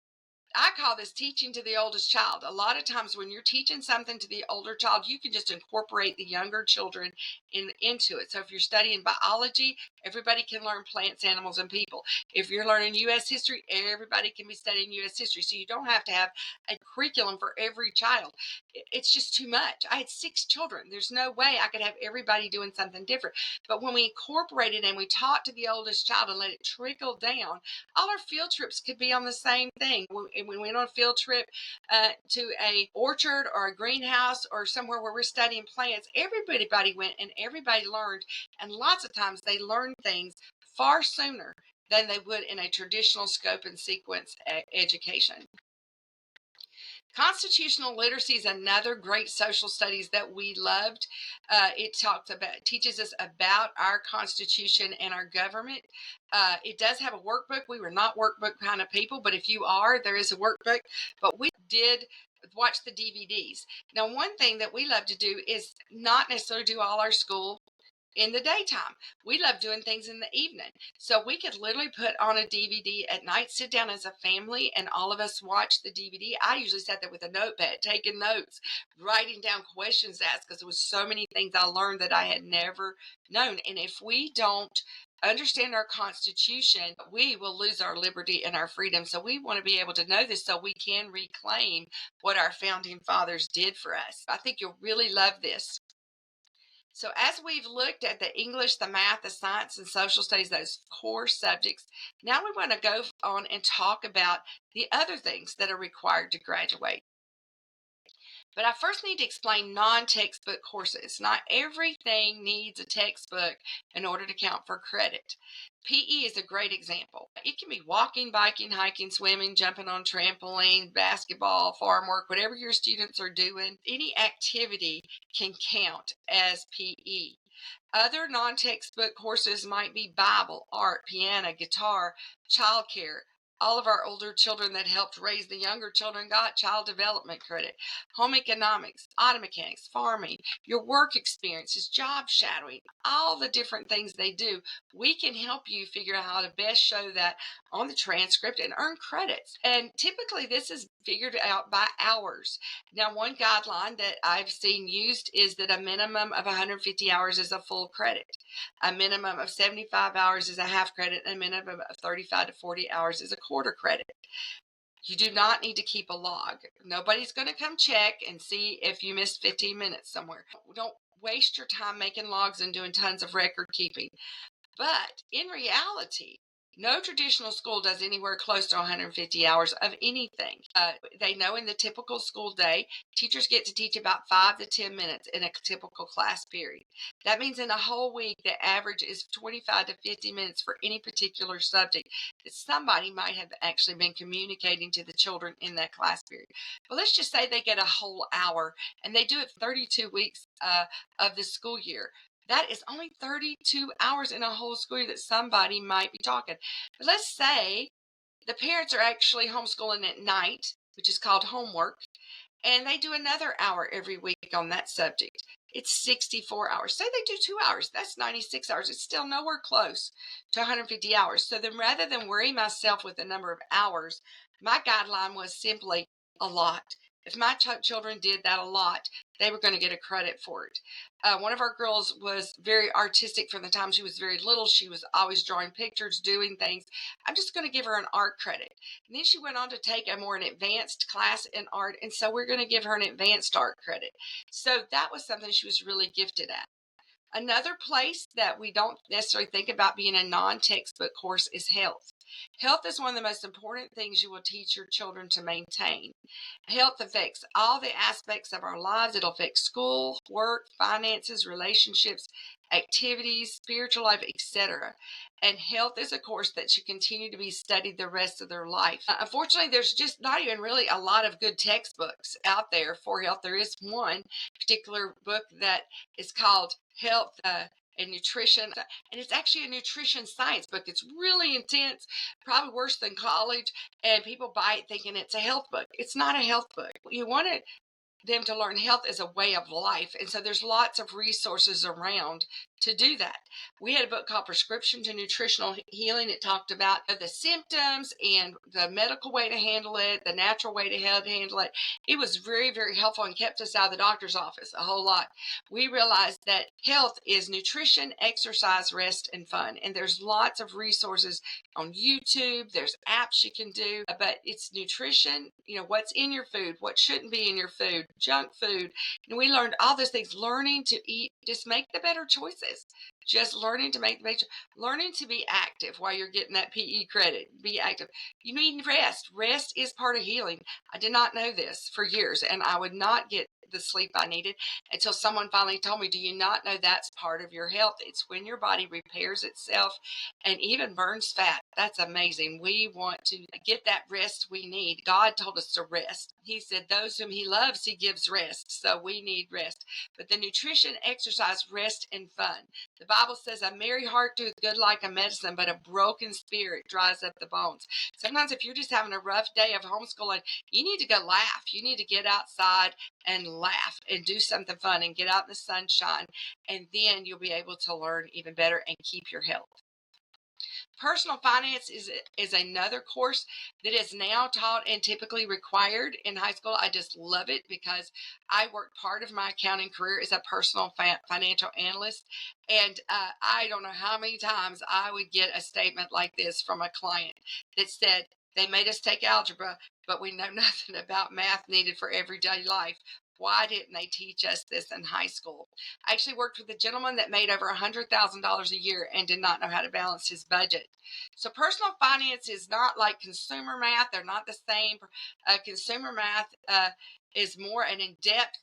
I call this teaching to the oldest child. A lot of times when you're teaching something to the older child, you can just incorporate the younger children into it. So if you're studying biology, everybody can learn plants, animals, and people. If you're learning U.S. history, everybody can be studying U.S. history. So you don't have to have a curriculum for every child. It's just too much. I had 6 children. There's no way I could have everybody doing something different. But when we incorporated and we taught to the oldest child and let it trickle down, all our field trips could be on the same thing. When we went on a field trip to a orchard or a greenhouse or somewhere where we're studying plants, everybody went and everybody learned. And lots of times they learned things far sooner than they would in a traditional scope and sequence education. Constitutional literacy is another great social studies that we loved. Teaches us about our Constitution and our government. It does have a workbook. We were not workbook kind of people, but if you are, there is a workbook. But we did watch the DVDs. Now, one thing that we love to do is not necessarily do all our school in the daytime. We love doing things in the evening. So we could literally put on a DVD at night, sit down as a family, and all of us watch the DVD. I usually sat there with a notepad, taking notes, writing down questions asked, because there was so many things I learned that I had never known. And if we don't understand our Constitution, we will lose our liberty and our freedom. So we want to be able to know this so we can reclaim what our founding fathers did for us. I think you'll really love this. So as we've looked at the English, the math, the science, and social studies, those core subjects, now we want to go on and talk about the other things that are required to graduate. But I first need to explain non-textbook courses. Not everything needs a textbook in order to count for credit. PE is a great example. It can be walking, biking, hiking, swimming, jumping on trampoline, basketball, farm work, whatever your students are doing. Any activity can count as PE. Other non-textbook courses might be Bible, art, piano, guitar, childcare. All of our older children that helped raise the younger children got child development credit. Home economics, auto mechanics, farming, your work experiences, job shadowing, all the different things they do. We can help you figure out how to best show that on the transcript and earn credits. And typically this is figured out by hours. Now, one guideline that I've seen used is that a minimum of 150 hours is a full credit. A minimum of 75 hours is a half credit, and a minimum of 35 to 40 hours is a quarter credit. You do not need to keep a log. Nobody's going to come check and see if you missed 15 minutes somewhere. Don't waste your time making logs and doing tons of record keeping. But in reality, no traditional school does anywhere close to 150 hours of anything. They know in the typical school day, teachers get to teach about 5 to 10 minutes in a typical class period. That means in a whole week, the average is 25 to 50 minutes for any particular subject that somebody might have actually been communicating to the children in that class period. But let's just say they get a whole hour, and they do it 32 weeks of the school year. That is only 32 hours in a whole school year that somebody might be talking. But let's say the parents are actually homeschooling at night, which is called homework, and they do another hour every week on that subject. It's 64 hours. Say they do 2 hours. That's 96 hours. It's still nowhere close to 150 hours. So then rather than worry myself with the number of hours, my guideline was simply a lot. If my children did that a lot, they were going to get a credit for it. One of our girls was very artistic from the time she was very little. She was always drawing pictures, doing things. I'm just going to give her an art credit. And then she went on to take an advanced class in art, and so we're going to give her an advanced art credit. So that was something she was really gifted at. Another place that we don't necessarily think about being a non-textbook course is health. Health is one of the most important things you will teach your children to maintain. Health affects all the aspects of our lives. It'll affect school, work, finances, relationships, activities, spiritual life, etc. And health is a course that should continue to be studied the rest of their life. Unfortunately, there's just not even really a lot of good textbooks out there for health. There is one particular book that is called Health and Nutrition, and it's actually a nutrition science book. It's really intense, probably worse than college, and people buy it thinking it's a health book. It's not a health book. You want them to learn health as a way of life, and so there's lots of resources around to do that. We had a book called Prescription to Nutritional Healing. It talked about the symptoms and the medical way to handle it, the natural way to handle it. It was very, very helpful and kept us out of the doctor's office a whole lot. We realized that health is nutrition, exercise, rest, and fun. And there's lots of resources on YouTube. There's apps you can do, but it's nutrition, what's in your food, what shouldn't be in your food, junk food. And we learned all those things, learning to eat, just make the better choices. Just learning to make the better, learning to be active while you're getting that PE credit. Be active. You need rest. Rest is part of healing. I did not know this for years, and I would not get the sleep I needed until someone finally told me, do you not know that's part of your health? It's when your body repairs itself and even burns fat. That's amazing. We want to get that rest we need. God told us to rest. He said those whom he loves, he gives rest. So we need rest. But the nutrition, exercise, rest, and fun. The Bible says a merry heart doeth good like a medicine, but a broken spirit dries up the bones. Sometimes if you're just having a rough day of homeschooling, you need to go laugh. You need to get outside and laugh and do something fun and get out in the sunshine. And then you'll be able to learn even better and keep your health. Personal finance is another course that is now taught and typically required in high school. I just love it because I worked part of my accounting career as a personal financial analyst. And I don't know how many times I would get a statement like this from a client that said, they made us take algebra, but we know nothing about math needed for everyday life. Why didn't they teach us this in high school? I actually worked with a gentleman that made over $100,000 a year and did not know how to balance his budget. So personal finance is not like consumer math. They're not the same. Consumer math is more an in-depth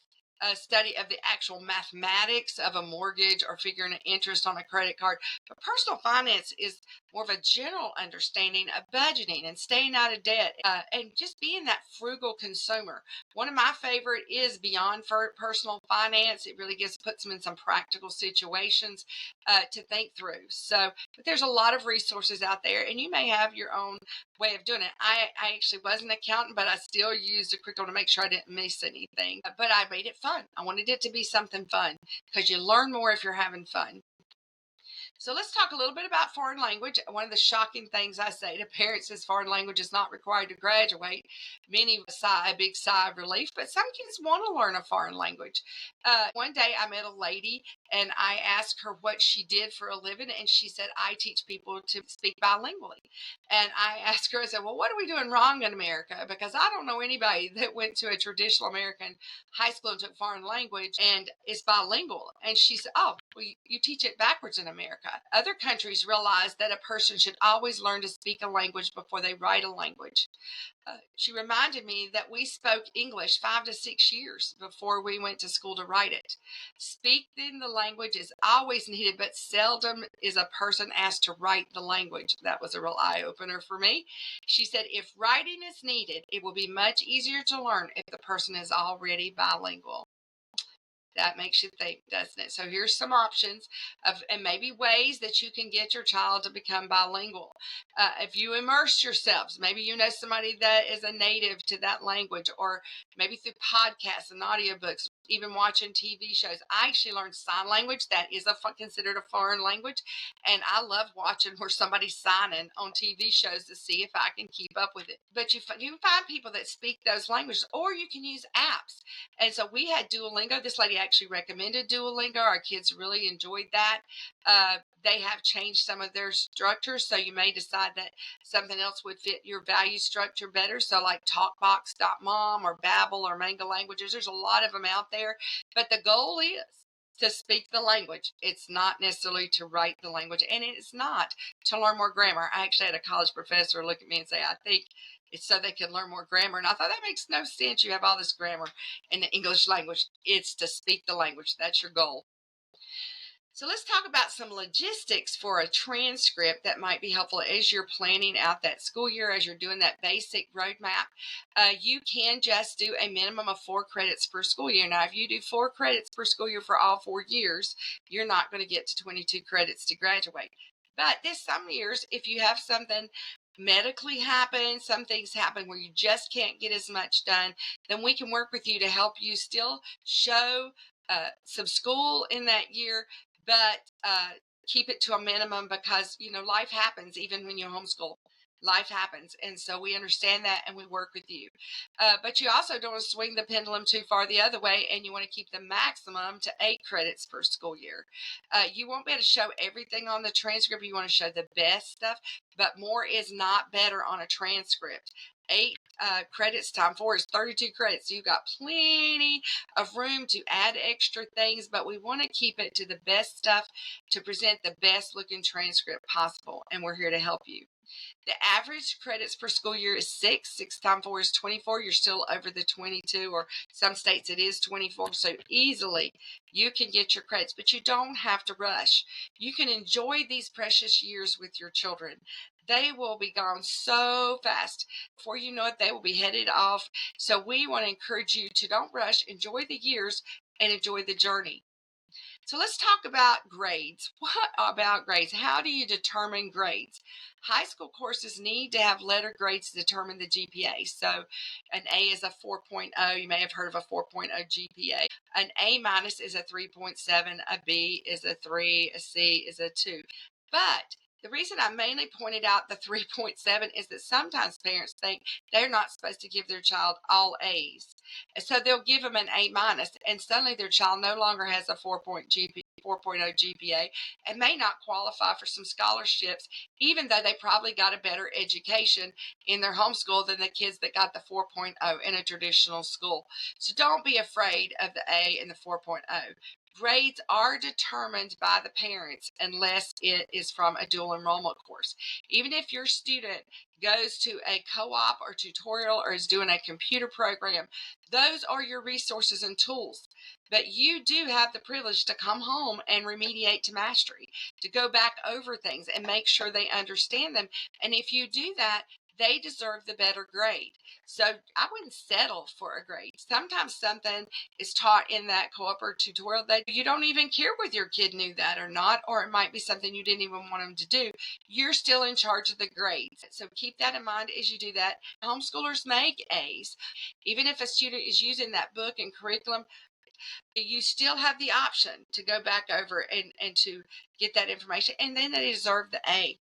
study of the actual mathematics of a mortgage or figuring an interest on a credit card. But personal finance is more of a general understanding of budgeting and staying out of debt and just being that frugal consumer. One of my favorite is Beyond for Personal Finance. It really puts them in some practical situations to think through. So, but there's a lot of resources out there, and you may have your own way of doing it. I actually was an accountant, but I still used a curriculum to make sure I didn't miss anything. But I made it fun. I wanted it to be something fun because you learn more if you're having fun. So let's talk a little bit about foreign language. One of the shocking things I say to parents is foreign language is not required to graduate. Many sigh a big sigh of relief, but some kids want to learn a foreign language. One day I met a lady and I asked her what she did for a living, and she said, I teach people to speak bilingually. And I asked her, I said, well, what are we doing wrong in America? Because I don't know anybody that went to a traditional American high school and took foreign language and is bilingual. And she said, oh, well, you teach it backwards in America. Other countries realize that a person should always learn to speak a language before they write a language. She reminded me that we spoke English 5 to 6 years before we went to school to write it. Speaking the language is always needed, but seldom is a person asked to write the language. That was a real eye-opener for me. She said, if writing is needed, it will be much easier to learn if the person is already bilingual. That makes you think, doesn't it? So here's some options and maybe ways that you can get your child to become bilingual. If you immerse yourselves, maybe you know somebody that is a native to that language, or maybe through podcasts and audiobooks, even watching TV shows. I actually learned sign language. That is considered a foreign language. And I love watching where somebody's signing on TV shows to see if I can keep up with it. But you can find people that speak those languages, or you can use apps. And so we had Duolingo. This lady actually recommended Duolingo. Our kids really enjoyed that. They have changed some of their structures, so you may decide that something else would fit your value structure better. So like Talkbox.mom or Babbel or Mango Languages, there's a lot of them out there. But the goal is to speak the language. It's not necessarily to write the language, and it's not to learn more grammar. I actually had a college professor look at me and say, I think it's so they can learn more grammar. And I thought, that makes no sense. You have all this grammar in the English language. It's to speak the language. That's your goal. So let's talk about some logistics for a transcript that might be helpful as you're planning out that school year, as you're doing that basic roadmap. You can just do a minimum of 4 credits per school year. Now, if you do 4 credits per school year for all 4 years, you're not going to get to 22 credits to graduate. But some years, if you have something medically happen, some things happen where you just can't get as much done, then we can work with you to help you still show some school in that year, but keep it to a minimum, because life happens even when you homeschool. Life happens, and so we understand that, and we work with you. But you also don't want to swing the pendulum too far the other way, and you want to keep the maximum to 8 credits per school year. You won't be able to show everything on the transcript. You want to show the best stuff, but more is not better on a transcript. 8 credits times 4 is 32 credits. So you've got plenty of room to add extra things, but we want to keep it to the best stuff to present the best looking transcript possible, and we're here to help you. The average credits per school year is 6. 6 times 4 is 24. You're still over the 22, or some states it is 24. So easily you can get your credits, but you don't have to rush. You can enjoy these precious years with your children. They will be gone so fast. Before you know it, they will be headed off. So we want to encourage you to don't rush, enjoy the years, and enjoy the journey. So let's talk about grades. What about grades? How do you determine grades? High school courses need to have letter grades to determine the GPA. So an A is a 4.0. You may have heard of a 4.0 GPA. An A minus is a 3.7. A B is a 3. A C is a 2. But the reason I mainly pointed out the 3.7 is that sometimes parents think they're not supposed to give their child all A's. And so they'll give them an A minus, and suddenly their child no longer has a 4.0 GPA and may not qualify for some scholarships, even though they probably got a better education in their homeschool than the kids that got the 4.0 in a traditional school. So don't be afraid of the A and the 4.0. Grades are determined by the parents unless it is from a dual enrollment course. Even if your student goes to a co-op or tutorial or is doing a computer program, those are your resources and tools. But you do have the privilege to come home and remediate to mastery, to go back over things and make sure they understand them. And if you do that, they deserve the better grade. So I wouldn't settle for a grade. Sometimes something is taught in that co-op or tutorial that you don't even care whether your kid knew that or not, or it might be something you didn't even want them to do. You're still in charge of the grades. So keep that in mind as you do that. Homeschoolers make A's. Even if a student is using that book and curriculum, you still have the option to go back over and to get that information, and then they deserve the A.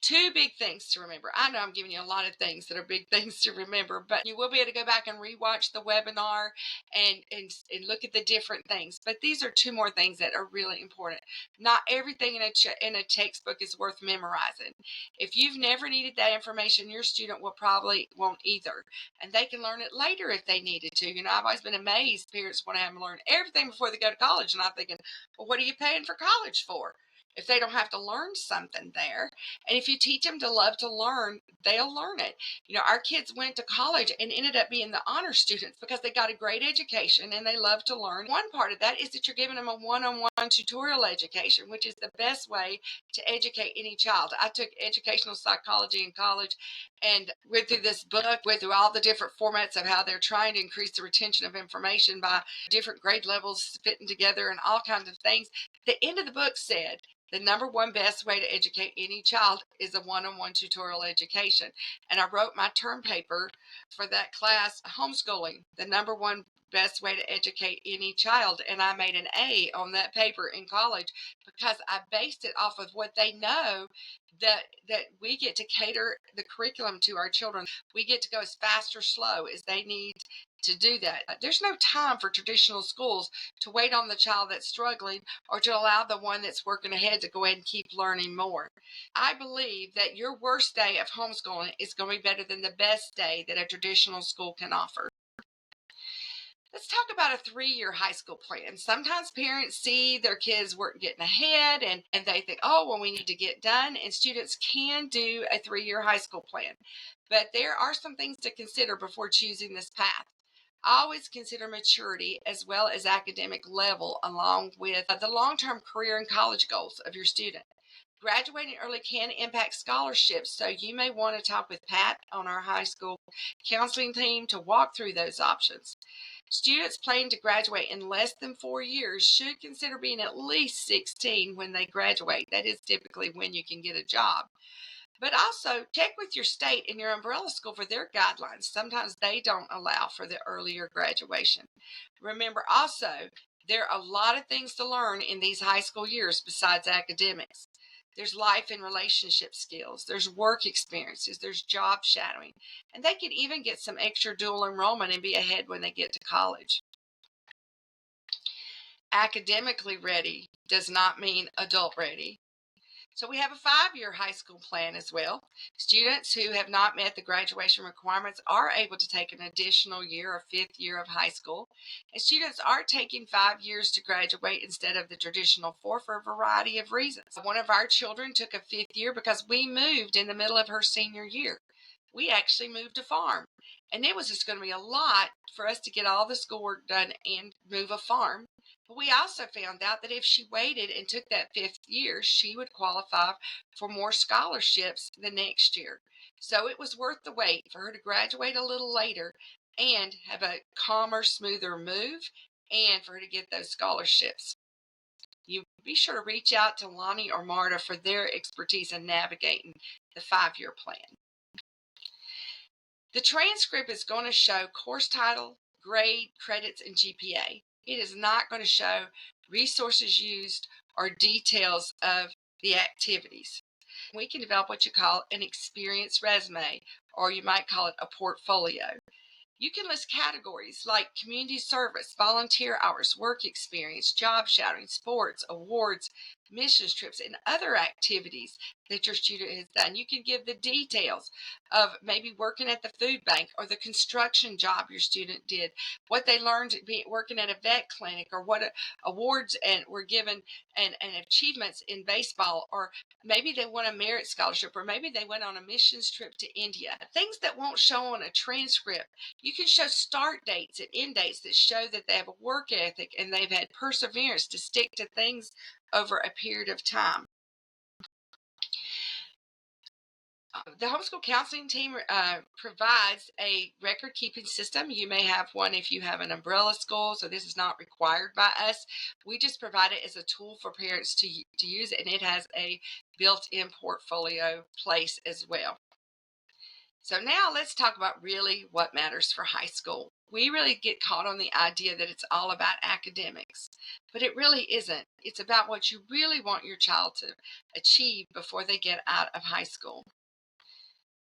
Two big things to remember. I know I'm giving you a lot of things that are big things to remember, but you will be able to go back and rewatch the webinar and look at the different things. But these are two more things that are really important. Not everything in a textbook is worth memorizing. If you've never needed that information, your student will probably won't either. And they can learn it later if they needed to. You know, I've always been amazed parents want to have them learn everything before they go to college. And I'm thinking, well, what are you paying for college for if they don't have to learn something there? And if you teach them to love to learn, they'll learn it. You know, our kids went to college and ended up being the honor students because they got a great education and they love to learn. One part of that is that you're giving them a one-on-one tutorial education, which is the best way to educate any child. I took educational psychology in college and went through this book, went through all the different formats of how they're trying to increase the retention of information by different grade levels fitting together and all kinds of things. The end of the book said, the number one best way to educate any child is a one-on-one tutorial education. And I wrote my term paper for that class, homeschooling, the number one best way to educate any child. And I made an A on that paper in college because I based it off of what they know, that we get to cater the curriculum to our children. We get to go as fast or slow as they need to do that. There's no time for traditional schools to wait on the child that's struggling or to allow the one that's working ahead to go ahead and keep learning more. I believe that your worst day of homeschooling is going to be better than the best day that a traditional school can offer. Let's talk about a 3-year high school plan. Sometimes parents see their kids getting ahead and they think, oh, well, we need to get done. And students can do a 3-year high school plan. But there are some things to consider before choosing this path. Always consider maturity as well as academic level along with the long-term career and college goals of your student. Graduating early can impact scholarships, so you may want to talk with Pat on our high school counseling team to walk through those options. Students planning to graduate in less than 4 years should consider being at least 16 when they graduate. That is typically when you can get a job. But also check with your state and your umbrella school for their guidelines. Sometimes they don't allow for the earlier graduation. Remember also, there are a lot of things to learn in these high school years besides academics. There's life and relationship skills, there's work experiences, there's job shadowing, and they can even get some extra dual enrollment and be ahead when they get to college. Academically ready does not mean adult ready. So we have a 5-year high school plan as well. Students who have not met the graduation requirements are able to take an additional year, a 5th year of high school. And students are taking 5 years to graduate instead of the traditional 4 for a variety of reasons. One of our children took a 5th year because we moved in the middle of her senior year. We actually moved a farm. And it was just going to be a lot for us to get all the schoolwork done and move a farm. But we also found out that if she waited and took that 5th year, she would qualify for more scholarships the next year. So it was worth the wait for her to graduate a little later and have a calmer, smoother move, and for her to get those scholarships. You be sure to reach out to Lonnie or Marta for their expertise in navigating the 5-year plan. The transcript is going to show course title, grade, credits, and GPA. It is not going to show resources used or details of the activities. We can develop what you call an experience resume, or you might call it a portfolio. You can list categories like community service, volunteer hours, work experience, job shadowing, sports, awards, missions trips, and other activities that your student has done. You can give the details of maybe working at the food bank or the construction job your student did, what they learned working at a vet clinic, or what awards and were given and achievements in baseball, or maybe they won a merit scholarship, or maybe they went on a missions trip to India. Things that won't show on a transcript. You can show start dates and end dates that show that they have a work ethic and they've had perseverance to stick to things over a period of time. The homeschool counseling team provides a record keeping system. You may have one if you have an umbrella school, so this is not required by us. We just provide it as a tool for parents to use, and it has a built-in portfolio place as well. So now let's talk about really what matters for high school. We really get caught on the idea that it's all about academics, but it really isn't. It's about what you really want your child to achieve before they get out of high school.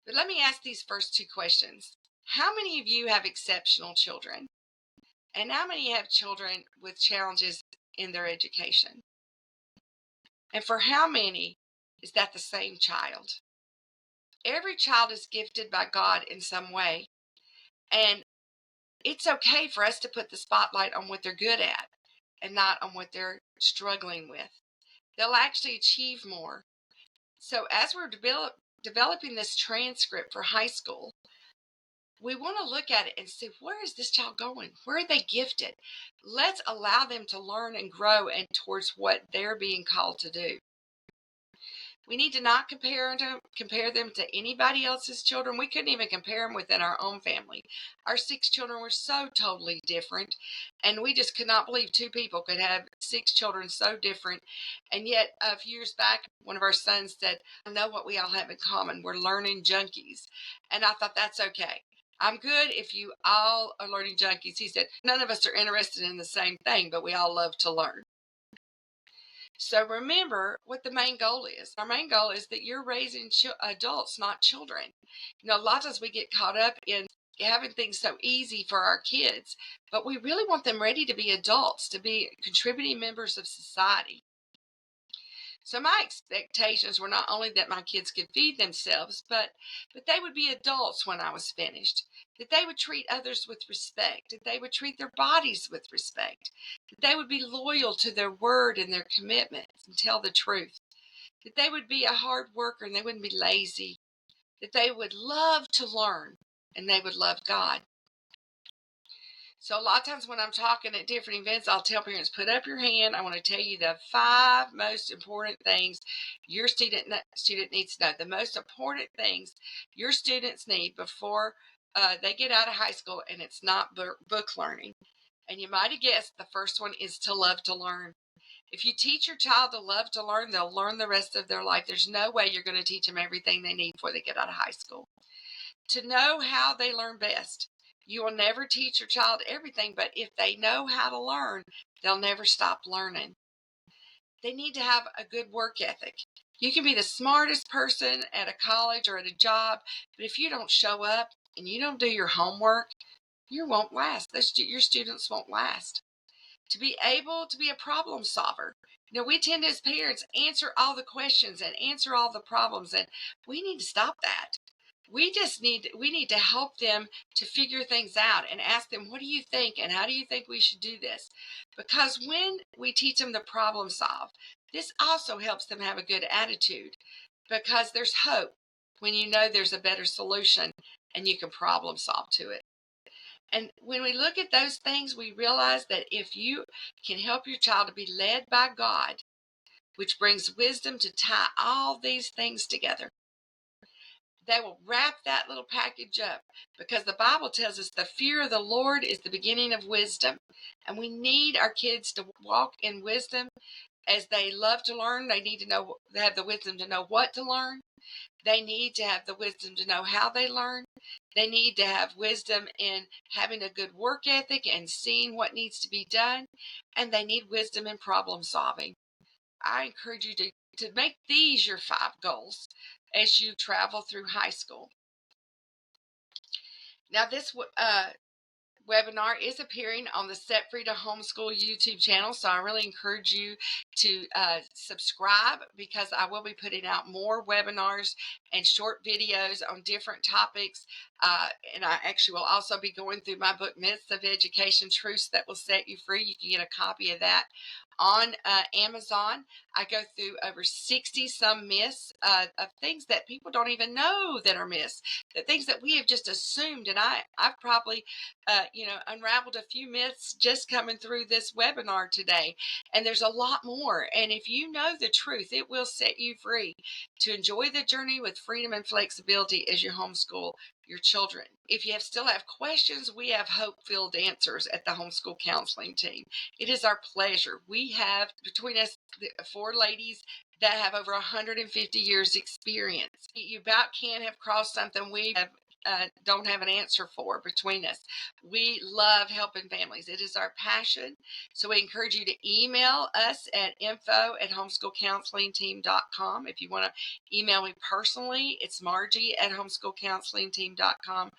But let me ask these first 2 questions. How many of you have exceptional children? And how many have children with challenges in their education? And for how many is that the same child? Every child is gifted by God in some way. And it's okay for us to put the spotlight on what they're good at and not on what they're struggling with. They'll actually achieve more. So as we're developing this transcript for high school, we want to look at it and see, where is this child going? Where are they gifted? Let's allow them to learn and grow and towards what they're being called to do. We need to not compare them to anybody else's children. We couldn't even compare them within our own family. Our 6 children were so totally different, and we just could not believe 2 people could have 6 children so different. And yet, a few years back, one of our sons said, "I know what we all have in common. We're learning junkies." And I thought, that's okay. I'm good if you all are learning junkies. He said, none of us are interested in the same thing, but we all love to learn. So remember what the main goal is. Our main goal is that you're raising adults, not children. A lot of times we get caught up in having things so easy for our kids, but we really want them ready to be adults, to be contributing members of society. So my expectations were not only that my kids could feed themselves, but they would be adults when I was finished, that they would treat others with respect, that they would treat their bodies with respect, that they would be loyal to their word and their commitments and tell the truth, that they would be a hard worker and they wouldn't be lazy, that they would love to learn and they would love God. So a lot of times when I'm talking at different events, I'll tell parents, put up your hand. I want to tell you the 5 most important things your student needs to know. The most important things your students need before they get out of high school, and it's not book learning. And you might have guessed the first one is to love to learn. If you teach your child to love to learn, they'll learn the rest of their life. There's no way you're going to teach them everything they need before they get out of high school. To know how they learn best. You will never teach your child everything, but if they know how to learn, they'll never stop learning. They need to have a good work ethic. You can be the smartest person at a college or at a job, but if you don't show up and you don't do your homework, you won't last. Your students won't last. to be able to be a problem solver. We tend to, as parents, answer all the questions and answer all the problems, and we need to stop that. We need to help them to figure things out and ask them, what do you think and how do you think we should do this? Because when we teach them to problem solve, this also helps them have a good attitude, because there's hope when you know there's a better solution and you can problem solve to it. And when we look at those things, we realize that if you can help your child to be led by God, which brings wisdom to tie all these things together, they will wrap that little package up, because the Bible tells us the fear of the Lord is the beginning of wisdom. And we need our kids to walk in wisdom. As they love to learn, they need to know, they have the wisdom to know what to learn. They need to have the wisdom to know how they learn. They need to have wisdom in having a good work ethic and seeing what needs to be done. And they need wisdom in problem solving. I encourage you to make these your 5 goals as you travel through high school. Now, this webinar is appearing on the Set Free to Homeschool YouTube channel, so I really encourage you to subscribe, because I will be putting out more webinars and short videos on different topics, and I actually will also be going through my book, Myths of Education, Truths That Will Set You Free. You can get a copy of that on Amazon. I go through over 60 some myths of things that people don't even know that are myths, the things that we have just assumed. And I've probably unraveled a few myths just coming through this webinar today. And there's a lot more. And if you know the truth, it will set you free to enjoy the journey with freedom and flexibility as you homeschool your children. If you still have questions, we have hope-filled answers at the homeschool counseling team. It is our pleasure. We have between us 4 ladies that have over 150 years experience. You about can't have crossed something we have don't have an answer for between us. We love helping families. It is our passion. So we encourage you to email us at info@homeschoolcounselingteam.com. If you want to email me personally, it's Margie@homeschoolcounselingteam.com.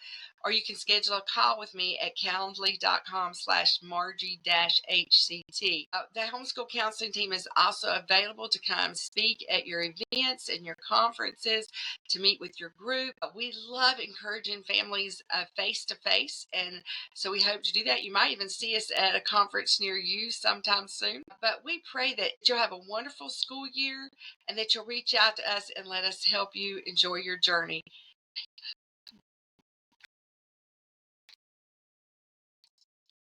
Or you can schedule a call with me at calendly.com/Margie-HCT. The homeschool counseling team is also available to come speak at your events and your conferences, to meet with your group. We love encouraging families face-to-face, and so we hope to do that. You might even see us at a conference near you sometime soon. But we pray that you'll have a wonderful school year, and that you'll reach out to us and let us help you enjoy your journey.